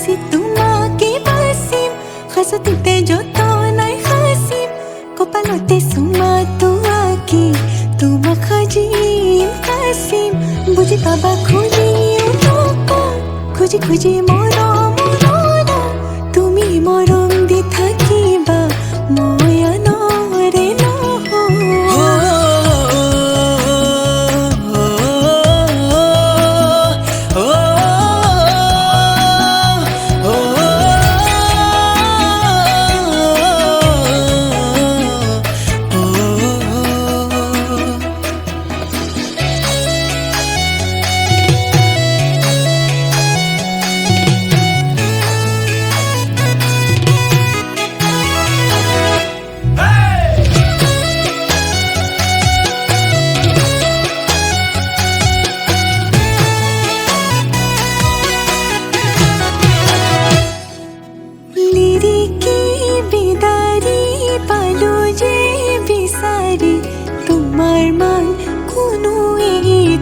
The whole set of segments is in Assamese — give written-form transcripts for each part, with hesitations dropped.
বাচি তোমাকে বাচিম, সাজোঁতে যতনাই সাচিম, কপালতে চুমাটো আঁকি তোমাক সাজিম কাচিম। বুজি পাবা খুজিও নকওঁ, খুজি খুজি মৰম নলওঁ, তুমি মৰম দি থাকিবা মই আনৰে নহওঁ।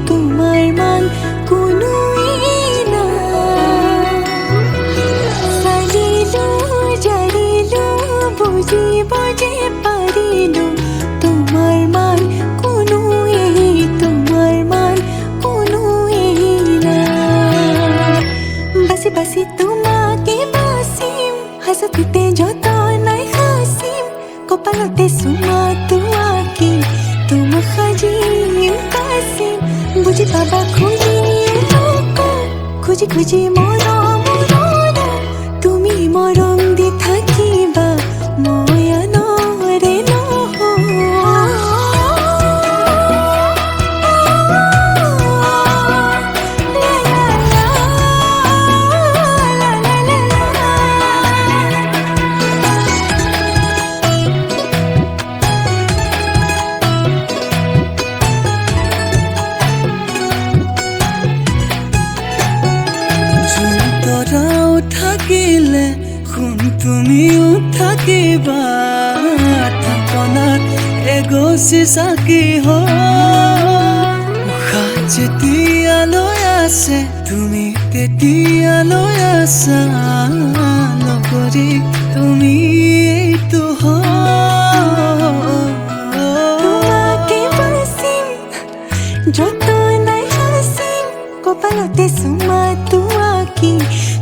তোমাৰ মান কোনোৱেই নাই, চালিলো জাৰিলো বুজিব যে পাৰিলো, তোমাৰ মান কোনোৱেই নাই। বাচি বাচি তোমাকে বাচিম, সাজোঁতে যতনাই সাচিম, কপালতে চুমাটো আঁকিম তোমাক সাজিম কাচিম। বুজি পাবা খুজিও নকওঁ, খুজি খুজি মৰম নলওঁ, তুমি মৰম দি থাকিবা মই আনৰে নহওঁ। তৰাও থাকিলে সোণ তুমিও থাকিবা, থাপনাত এগছি চাকি উশাহ যেতিয়ালৈ আছে তুমি তেতিয়ালৈ আছা, নকৰি তুমি এইটো তোমাকে বাচিম, যতনাই সাচিম, কপালতে চুমাটো আঁকি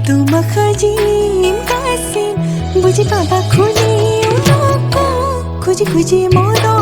তোমাক সাজিম কাচিম। বুজি পাবা খুজিও নকওঁ, খুজি খুজি মৰম